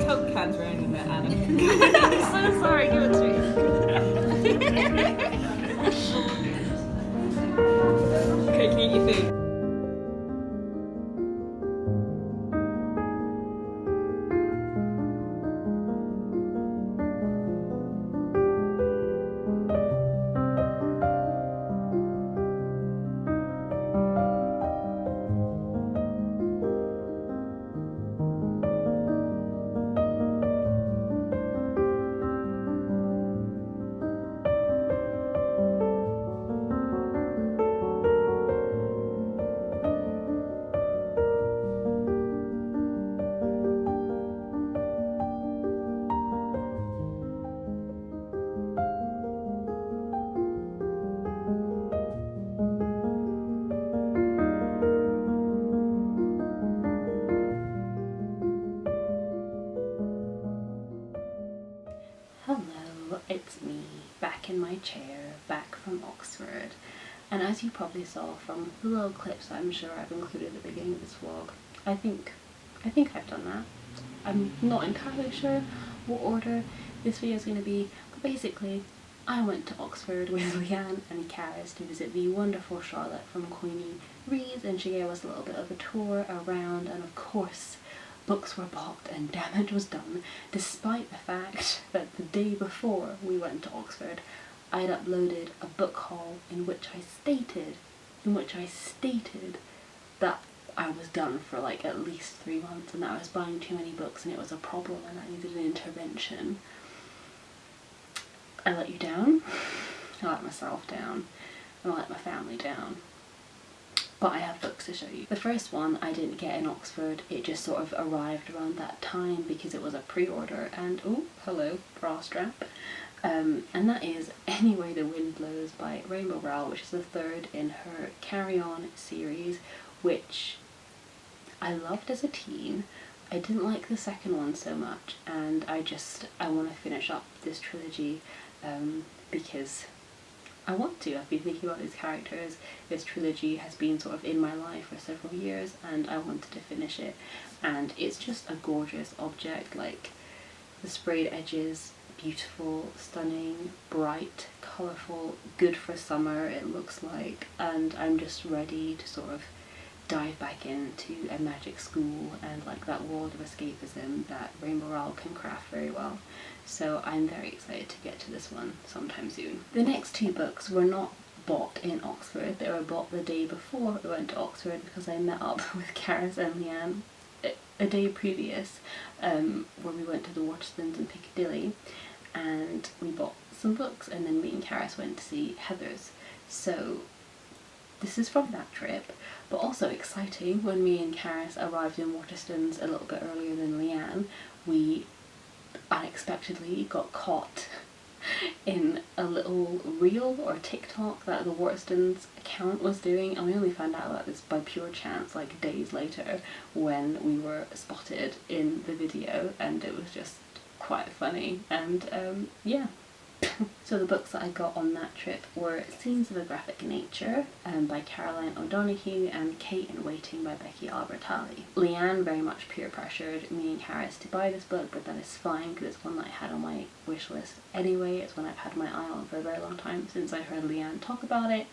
Coke cans around in there, Anna. I'm so sorry, give it to me. Okay, can you eat your food? Hello, it's me, back in my chair, back from Oxford. And as you probably saw from the little clips I'm sure I've included at the beginning of this vlog, I think I've done that. I'm not entirely sure what order this video is going to be, but basically I went to Oxford with Leanne and Karis to visit the wonderful Charlotte from Queenie Reads, and she gave us a little bit of a tour around, and of course books were bought and damage was done, despite the fact that the day before we went to Oxford I'd uploaded a book haul in which I stated that I was done for like at least 3 months and that I was buying too many books and it was a problem and I needed an intervention. I let you down, I let myself down, and I let my family down. But I have books to show you. The first one I didn't get in Oxford, it just sort of arrived around that time because it was a pre-order, and oh, hello, bra strap. And that is Any Way the Wind Blows by Rainbow Rowell, which is the third in her Carry On series, which I loved as a teen. I didn't like the second one so much, and I want to finish up this trilogy because I want to. I've been thinking about these characters. This trilogy has been sort of in my life for several years and I wanted to finish it, and it's just a gorgeous object. Like, the sprayed edges, beautiful, stunning, bright, colourful, good for summer it looks like, and I'm just ready to sort of dive back into a magic school and like that world of escapism that Rainbow Rowell can craft very well. So I'm very excited to get to this one sometime soon. The next two books were not bought in Oxford, they were bought the day before we went to Oxford because I met up with Karis and Leanne a day previous where we went to the Waterstones in Piccadilly and we bought some books, and then me and Karis went to see Heather's. So this is from that trip, but also exciting. When me and Karis arrived in Waterstones a little bit earlier than Leanne, we unexpectedly got caught in a little reel or TikTok that the Waterstones account was doing, and we only found out about this by pure chance like days later when we were spotted in the video, and it was just quite funny. And yeah. So the books that I got on that trip were Scenes of a Graphic Nature by Caroline O'Donoghue and Kate in Waiting by Becky Albertalli. Leanne very much peer pressured me and Karis to buy this book, but that is fine because it's one that I had on my wish list anyway. It's one I've had my eye on for a very long time since I heard Leanne talk about it,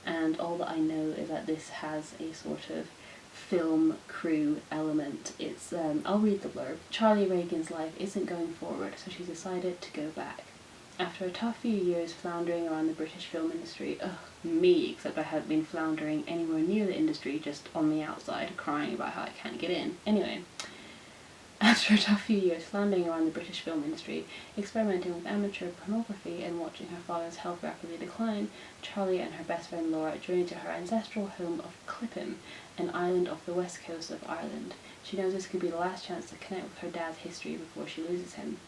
and all that I know is that this has a sort of film crew element. It's I'll read the blurb. Charlie Reagan's life isn't going forward, so she's decided to go back. After a tough few years floundering around the British film industry, me, except I hadn't been floundering anywhere near the industry, just on the outside, crying about how I can't get in. Anyway, after a tough few years floundering around the British film industry, experimenting with amateur pornography and watching her father's health rapidly decline, Charlie and her best friend Laura journey to her ancestral home of Clipham, an island off the west coast of Ireland. She knows this could be the last chance to connect with her dad's history before she loses him.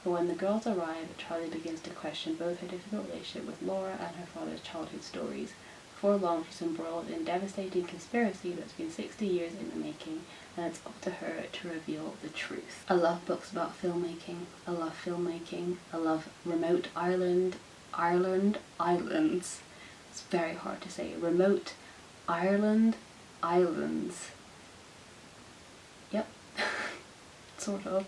But when the girls arrive, Charlie begins to question both her difficult relationship with Laura and her father's childhood stories. Before long, she's embroiled in a devastating conspiracy that's been 60 years in the making, and it's up to her to reveal the truth. I love books about filmmaking. I love filmmaking. I love remote islands. It's very hard to say. Remote islands. Yep. Sort of.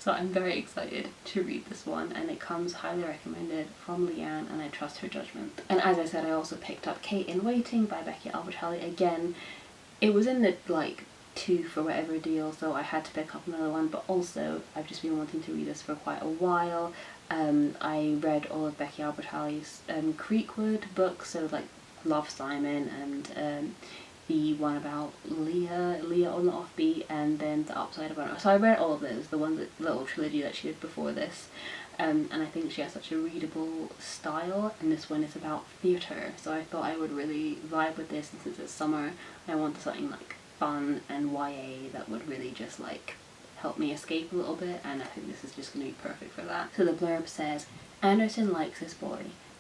So I'm very excited to read this one, and it comes highly recommended from Leanne, and I trust her judgment. And as I said, I also picked up Kate in Waiting by Becky Albertalli. Again, it was in the like 2 for whatever deal, so I had to pick up another one, but also I've just been wanting to read this for quite a while. I read all of Becky Albertalli's Creekwood books, so like Love, Simon, and the one about Leah on the Offbeat, and then the Upside of Honor. So I read all of those, the little trilogy that she did before this, and I think she has such a readable style, and this one is about theatre, so I thought I would really vibe with this, and since it's summer, I wanted something like fun and YA that would really just like help me escape a little bit, and I think this is just going to be perfect for that. So the blurb says, Anderson likes this boy.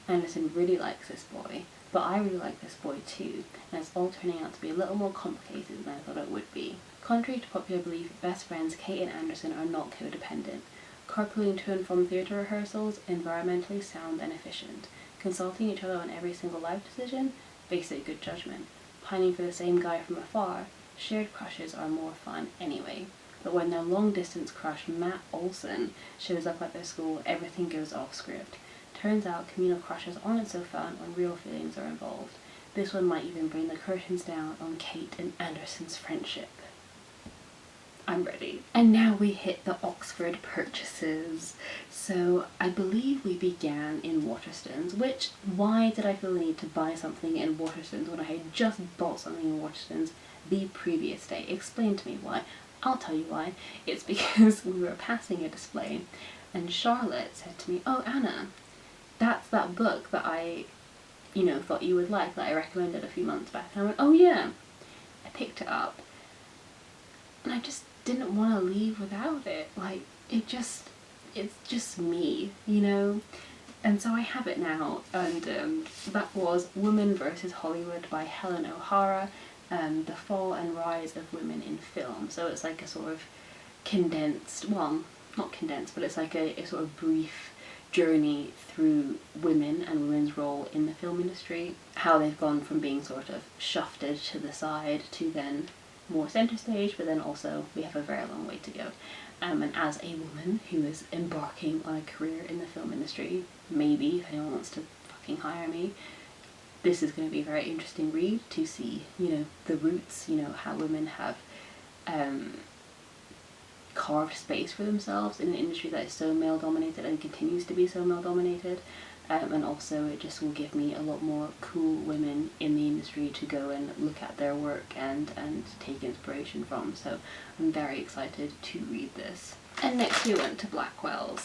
Anderson really likes this boy. But I really like this boy too, and it's all turning out to be a little more complicated than I thought it would be. Contrary to popular belief, best friends Kate and Anderson are not codependent. Carpooling to and from theatre rehearsals, environmentally sound and efficient. Consulting each other on every single life decision, basic good judgment. Pining for the same guy from afar, shared crushes are more fun anyway. But when their long-distance crush Matt Olson shows up at their school, everything goes off script. Turns out communal crushes aren't so fun when real feelings are involved. This one might even bring the curtains down on Kate and Anderson's friendship. I'm ready. And now we hit the Oxford purchases. So I believe we began in Waterstones, which, why did I feel the need to buy something in Waterstones when I had just bought something in Waterstones the previous day? Explain to me why. I'll tell you why. It's because we were passing a display and Charlotte said to me, "Oh, Anna, that's that book that I, thought you would like, that I recommended a few months back." And I went, "Oh yeah." I picked it up, and I just didn't want to leave without it. Like, it's just me, And so I have it now, and that was Woman vs. Hollywood by Helen O'Hara, The Fall and Rise of Women in Film. So it's like a sort of condensed, well, not condensed, but it's like a sort of brief journey through women and women's role in the film industry, how they've gone from being sort of shafted to the side to then more centre stage, but then also we have a very long way to go. And as a woman who is embarking on a career in the film industry, maybe if anyone wants to fucking hire me, this is going to be a very interesting read to see, the roots, how women have carved space for themselves in an industry that is so male dominated and continues to be so male dominated, and also it just will give me a lot more cool women in the industry to go and look at their work and take inspiration from. So I'm very excited to read this. And next we went to Blackwell's,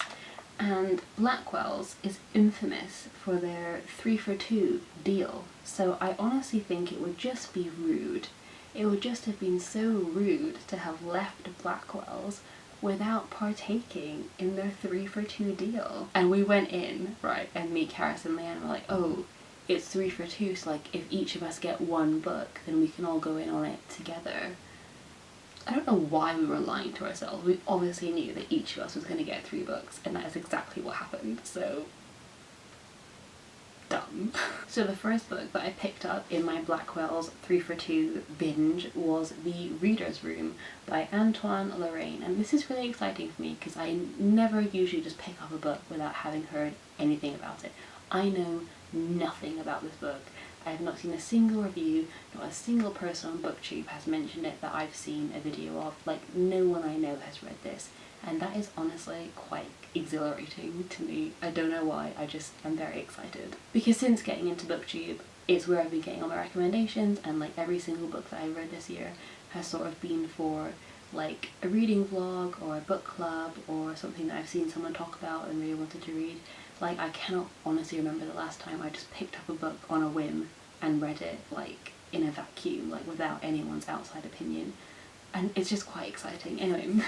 and Blackwell's is infamous for their 3 for 2 deal. So I honestly think it would just be rude. It would just have been so rude to have left Blackwell's without partaking in their 3 for 2 deal. And we went in, right, and me, Karis and Leanne were like, "Oh, it's 3 for 2, so like if each of us get one book, then we can all go in on it together." I don't know why we were lying to ourselves. We obviously knew that each of us was going to get 3 books, and that is exactly what happened, so dumb. So the first book that I picked up in my Blackwell's 3 for 2 binge was The Reader's Room by Antoine Lorraine, and this is really exciting for me because I never usually just pick up a book without having heard anything about it. I know nothing about this book. I have not seen a single review, not a single person on Booktube has mentioned it that I've seen a video of. Like, no one I know has read this, and that is honestly quite exhilarating to me. I don't know why, I'm very excited. Because since getting into Booktube, it's where I've been getting all my recommendations, and like every single book that I've read this year has sort of been for like a reading vlog or a book club or something that I've seen someone talk about and really wanted to read. Like, I cannot honestly remember the last time I just picked up a book on a whim and read it like in a vacuum, like without anyone's outside opinion. And it's just quite exciting. Anyway,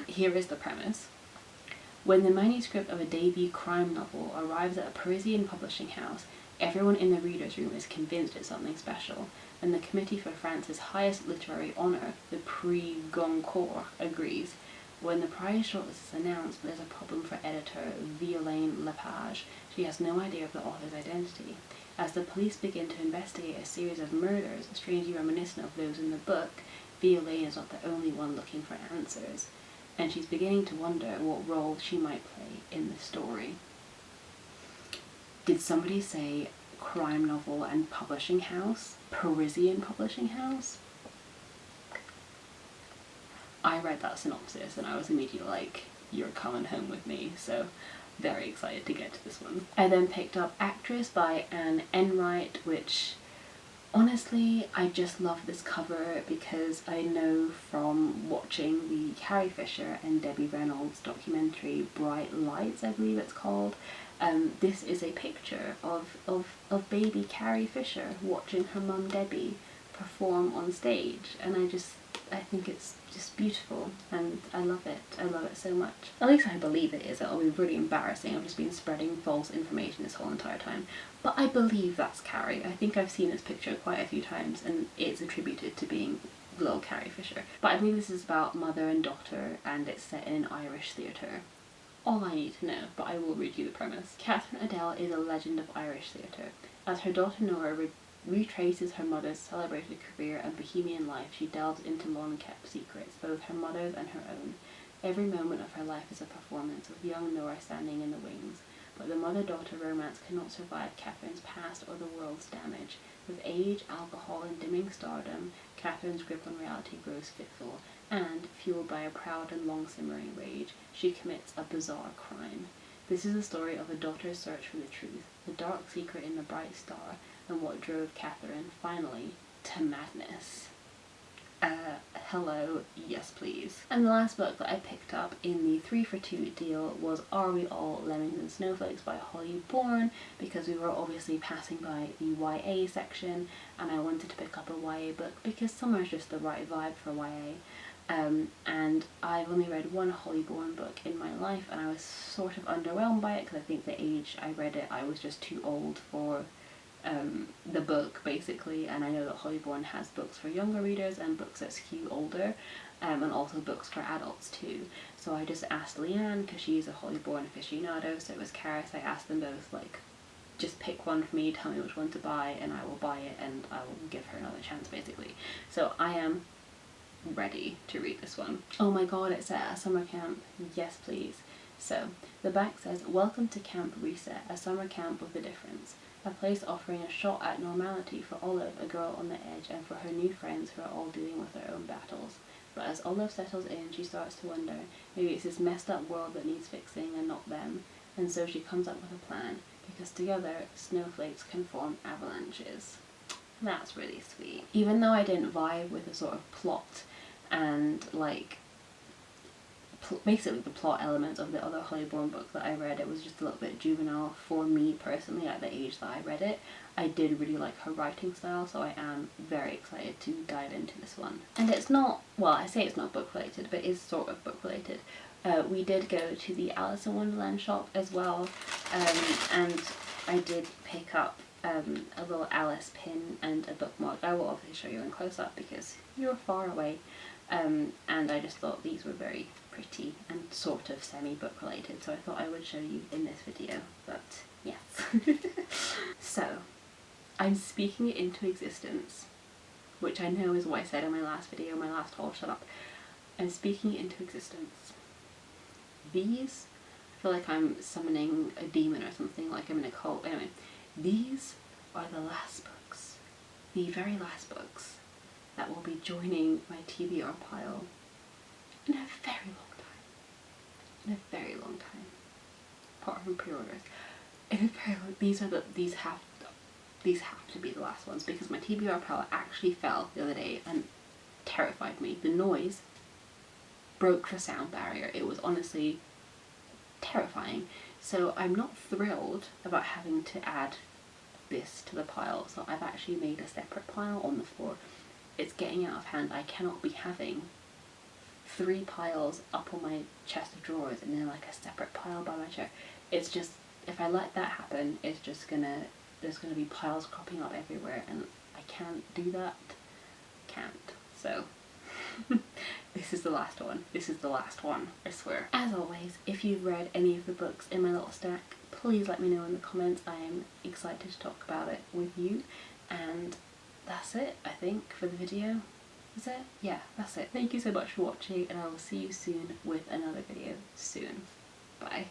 here is the premise. When the manuscript of a debut crime novel arrives at a Parisian publishing house, everyone in the reader's room is convinced it's something special, and the committee for France's highest literary honour, the Prix Goncourt, agrees. When the prize shortlist is announced, there's a problem for editor Violaine Lepage. She has no idea of the author's identity. As the police begin to investigate a series of murders strangely reminiscent of those in the book, Violaine is not the only one looking for answers. and she's beginning to wonder what role she might play in the story. Did somebody say crime novel and publishing house? Parisian publishing house? I read that synopsis and I was immediately like, you're coming home with me, so very excited to get to this one. I then picked up Actress by Anne Enright, which honestly I just love this cover because I know from watching the Carrie Fisher and Debbie Reynolds documentary Bright Lights, I believe it's called. This is a picture of baby Carrie Fisher watching her mum Debbie perform on stage, and I think it's just beautiful and I love it. I love it so much. At least I believe it is. It'll be really embarrassing. I've just been spreading false information this whole entire time. But I believe that's Carrie. I think I've seen this picture quite a few times and it's attributed to being little Carrie Fisher. But I believe this is about mother and daughter and it's set in an Irish theatre. All I need to know, but I will read you the premise. Catherine Adele is a legend of Irish theatre. As her daughter Nora retraces her mother's celebrated career and bohemian life, she delves into long-kept secrets, both her mother's and her own. Every moment of her life is a performance, with young Nora standing in the wings. But the mother-daughter romance cannot survive Catherine's past or the world's damage. With age, alcohol, and dimming stardom, Catherine's grip on reality grows fitful, and, fueled by a proud and long-simmering rage, she commits a bizarre crime. This is the story of a daughter's search for the truth, the dark secret in the bright star, and what drove Catherine, finally, to madness. Hello, yes please. And the last book that I picked up in the 3 for 2 deal was Are We All Lemmings and Snowflakes by Holly Bourne, because we were obviously passing by the YA section and I wanted to pick up a YA book because summer's just the right vibe for YA. And I've only read one Holly Bourne book in my life and I was sort of underwhelmed by it because I think the age I read it I was just too old for the book basically, and I know that Holly Bourne has books for younger readers and books that skew older, and also books for adults too. So I just asked Leanne, because she's a Holly Bourne aficionado, so it was Karis, I asked them both, like, just pick one for me, tell me which one to buy, and I will buy it and I will give her another chance basically. So I am ready to read this one. Oh my god, it's at a summer camp. Yes please. So the back says, welcome to Camp Reset, a summer camp with a difference. A place offering a shot at normality for Olive, a girl on the edge, and for her new friends who are all dealing with their own battles. But as Olive settles in, she starts to wonder, maybe it's this messed up world that needs fixing and not them. And so she comes up with a plan, because together, snowflakes can form avalanches. That's really sweet. Even though I didn't vibe with the sort of plot and like basically the plot elements of the other Holly Bourne book that I read, it was just a little bit juvenile for me personally at the age that I read it. I did really like her writing style, so I am very excited to dive into this one. And it's not, well, I say it's not book related, but it is sort of book related. We did go to the Alice in Wonderland shop as well, and I did pick up a little Alice pin and a bookmark. I will obviously show you in close up because you're far away, and I just thought these were very pretty and sort of semi-book related, so I thought I would show you in this video, but yes. So, I'm speaking it into existence, which I know is what I said in my last video, my last haul, shut up. I'm speaking it into existence. These, I feel like I'm summoning a demon or something, like I'm in a cult. Anyway, these are the last books, the very last books that will be joining my TBR pile in a very long time. In a very long time. Apart from pre-orders. In a very long, these have to be the last ones, because my TBR pile actually fell the other day and terrified me. The noise broke the sound barrier. It was honestly terrifying. So I'm not thrilled about having to add this to the pile. So I've actually made a separate pile on the floor. It's getting out of hand. I cannot be having 3 piles up on my chest of drawers and then like a separate pile by my chair. It's just, if I let that happen, it's just there's gonna be piles cropping up everywhere and I can't do that. Can't. So this is the last one. This is the last one, I swear. As always, if you've read any of the books in my little stack, please let me know in the comments. I am excited to talk about it with you. And that's it, I think, for the video. Is it? Yeah, that's it. Thank you so much for watching, and I will see you soon with another video soon. Bye.